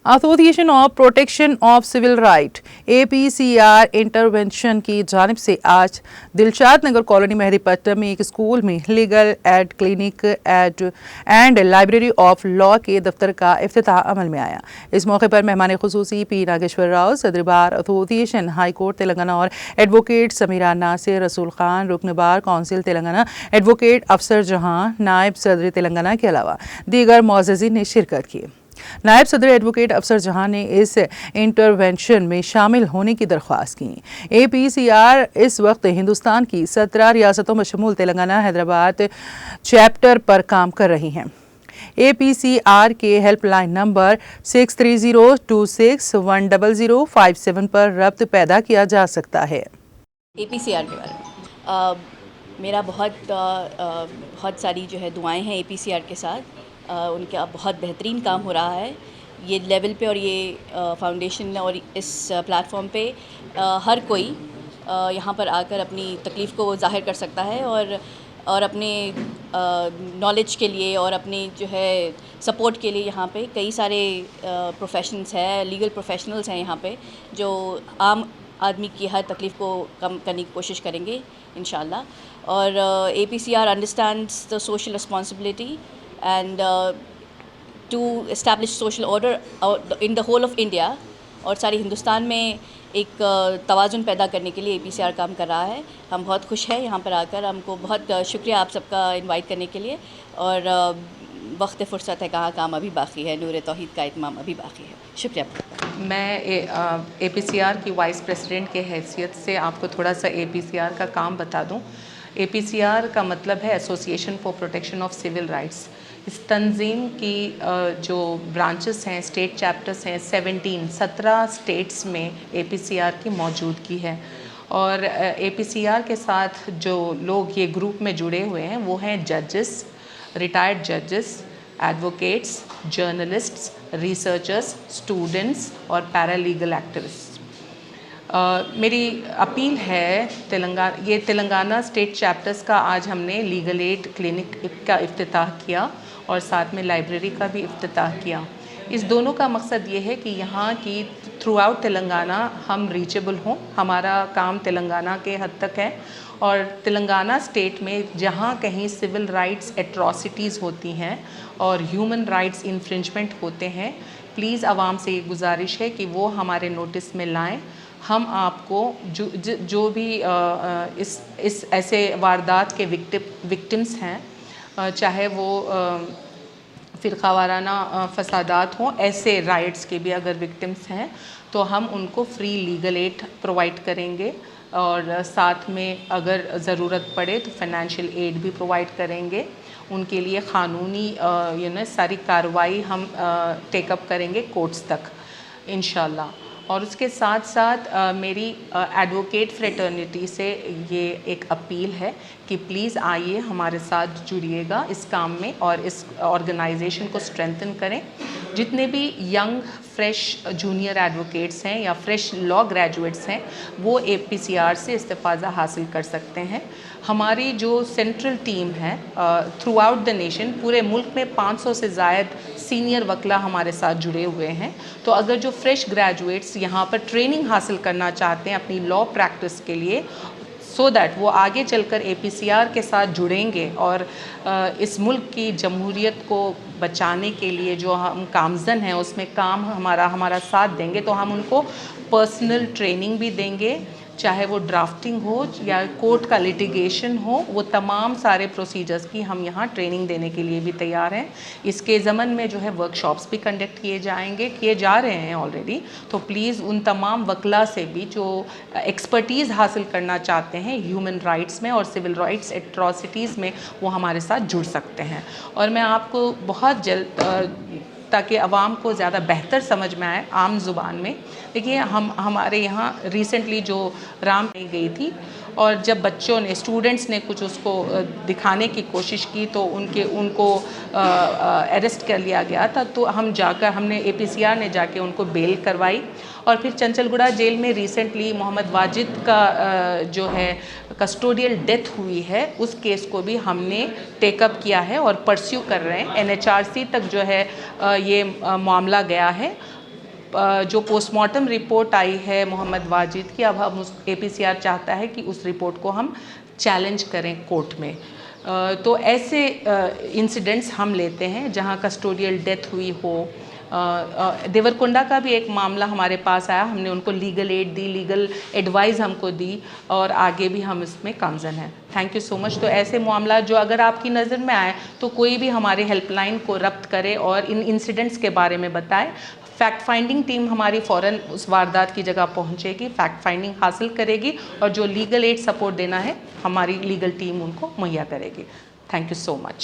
Association of protection of civil right APCR intervention की जानिब से आज दिलशाद नगर कॉलोनी मेहदीपट्टनम में एक स्कूल में legal aid clinic and library of law के दफ्तर का इफ्तिताह अमल में आया। इस मौके पर मेहमान खुसूसी पी नागेश्वर राव, सदर bar association high court Telangana और एडवोकेट समीरा नासिर, रसूल खान, रुकन बार कौंसिल तेलंगाना, एडवोकेट अफसर जहां, नायब सदर तेलंगाना के अलावा दीगर मुअज़्ज़िज़ीन ने शिरकत की। नायब सदर एडवोकेट अफसर जहां ने इस इंटरवेंशन में शामिल होने की दरख्वास्त की। APCR इस वक्त हिंदुस्तान की 17 रियासतों में शमूल तेलंगाना हैदराबाद चैप्टर पर काम कर रही हैं। APCR के हेल्पलाइन नंबर 6302610057 पर रब्त पैदा किया जा सकता है। APCR के बारे में मेरा बहुत सारी जो है दुआएं हैं APCR के साथ। उनका बहुत बेहतरीन काम हो रहा है ये लेवल पे, और ये फाउंडेशन और इस प्लेटफॉर्म पे हर कोई यहाँ पर आकर अपनी तकलीफ़ को ज़ाहिर कर सकता है और अपने नॉलेज के लिए और अपनी जो है सपोर्ट के लिए यहाँ पे कई सारे प्रोफेशनल्स हैं, लीगल प्रोफेशनल्स हैं यहाँ पे, जो आम आदमी की हर तकलीफ़ को कम करने की कोशिश करेंगे इंशाल्लाह। और APCR understands the social responsibility and to establish social order in the whole of India, और सारी हिंदुस्तान में एक तवाज़ुन पैदा करने के लिए APCR काम कर रहा है। हम बहुत खुश हैं यहाँ पर आकर। हमको बहुत शुक्रिया आप सबका इनवाइट करने के लिए, और वक्त फ़ुर्सत है, कहाँ काम अभी बाकी है, नूर तौहीद का इत्माम अभी बाकी है। शुक्रिया। मैं APCR की वाइस प्रेसिडेंट के हैसियत से आपको थोड़ा सा APCR का काम बता दूँ। APCR का मतलब है association for protection of civil rights. इस तंजीम की जो ब्रांचेस हैं, स्टेट चैप्टर्स हैं, 17 स्टेट्स में APCR की मौजूदगी है। और APCR के साथ जो लोग ये ग्रुप में जुड़े हुए हैं वो हैं जजेस, रिटायर्ड जजेस, एडवोकेट्स, जर्नलिस्ट्स, रिसर्चर्स, स्टूडेंट्स और पैरालीगल एक्टिविस्ट्स। मेरी अपील है तेलंगाना स्टेट चैप्टर्स का आज हमने लीगल एड क्लिनिक का इफ्तिताह किया और साथ में लाइब्रेरी का भी इफ्तिताह किया। इस दोनों का मकसद ये है कि यहाँ की थ्रू आउट तेलंगाना हम रीचेबल हों। हमारा काम तेलंगाना के हद तक है, और तेलंगाना स्टेट में जहाँ कहीं सिविल राइट्स एट्रॉसिटीज़ होती हैं और ह्यूमन राइट्स इन्फ्रिंजमेंट होते हैं, प्लीज़ आवाम से ये गुजारिश है कि वो हमारे नोटिस में लाएं। हम आपको जो भी इस ऐसे वारदात के विक्टिम्स हैं, चाहे वो फ़िरक़ावाराना फसादात हों, ऐसे राइट्स के भी अगर विक्टिम्स हैं तो हम उनको फ्री लीगल एड प्रोवाइड करेंगे, और साथ में अगर ज़रूरत पड़े तो फाइनेंशियल एड भी प्रोवाइड करेंगे। उनके लिए क़ानूनी सारी कार्रवाई हम टेकअप करेंगे कोर्ट्स तक इंशाल्लाह। और उसके साथ साथ मेरी एडवोकेट फ्रेटर्निटी से ये एक अपील है कि प्लीज़ आइए हमारे साथ जुड़िएगा इस काम में और इस ऑर्गेनाइजेशन को स्ट्रेंथन करें। जितने भी यंग फ्रेश जूनियर एडवोकेट्स हैं या फ्रेश लॉ ग्रेजुएट्स हैं वो APCR से इस्तिफ़ादा हासिल कर सकते हैं। हमारी जो सेंट्रल टीम है थ्रू आउट द नेशन, पूरे मुल्क में 500 से ज़ायद सीनियर वकला हमारे साथ जुड़े हुए हैं। तो अगर जो फ्रेश ग्रेजुएट्स यहाँ पर ट्रेनिंग हासिल करना चाहते हैं अपनी लॉ प्रैक्टिस के लिए, सो दैट वो आगे चलकर APCR के साथ जुड़ेंगे और इस मुल्क की जमहूरियत को बचाने के लिए जो हम कामज़न हैं उसमें काम हमारा साथ देंगे, तो हम उनको पर्सनल ट्रेनिंग भी देंगे, चाहे वो ड्राफ्टिंग हो या कोर्ट का लिटिगेशन हो, वो तमाम सारे प्रोसीजर्स की हम यहाँ ट्रेनिंग देने के लिए भी तैयार हैं। इसके ज़मन में जो है वर्कशॉप्स भी कंडक्ट किए जा रहे हैं ऑलरेडी। तो प्लीज़ उन तमाम वकला से भी जो एक्सपर्टीज़ हासिल करना चाहते हैं ह्यूमन राइट्स में और सिविल राइट्स एट्रॉसिटीज़ में, वो हमारे साथ जुड़ सकते हैं। और मैं आपको बहुत जल्द, ताकि आवाम को ज़्यादा बेहतर समझ में आए आम ज़ुबान में, देखिए हमारे यहाँ रिसेंटली जो राम गई थी, और जब बच्चों ने, स्टूडेंट्स ने कुछ उसको दिखाने की कोशिश की तो उनको अरेस्ट कर लिया गया था। तो हमने APCR ने जाके उनको बेल करवाई। और फिर चंचलगुड़ा जेल में रिसेंटली मोहम्मद वाजिद का जो है कस्टोडियल डेथ हुई है, उस केस को भी हमने टेकअप किया है और परस्यू कर रहे हैं। NHRC तक जो है ये मामला गया है। جو پوسٹ مارٹم رپورٹ آئی ہے محمد واجد کی، اب ہم APCR چاہتا ہے کہ اس رپورٹ کو ہم چیلنج کریں کورٹ میں. تو ایسے انسیڈنٹس ہم لیتے ہیں جہاں کسٹوڈیل ڈیتھ ہوئی ہو. دیورکنڈا کا بھی ایک معاملہ ہمارے پاس آیا، ہم نے ان کو لیگل ایڈ دی، لیگل ایڈوائز ہم کو دی، اور آگے بھی ہم اس میں کامزن ہیں. تھینک یو سو مچ. تو ایسے معاملات جو اگر آپ کی نظر میں آئے تو کوئی بھی ہمارے ہیلپ لائن کو ربط کرے اور ان انسیڈنٹس کے بارے میں بتائے. فیکٹ فائنڈنگ ٹیم ہماری فوراً اس واردات کی جگہ پہنچے گی، فیکٹ فائنڈنگ حاصل کرے گی، اور جو لیگل ایڈ سپورٹ دینا ہے ہماری لیگل ٹیم ان کو مہیا کرے گی. Thank you so much.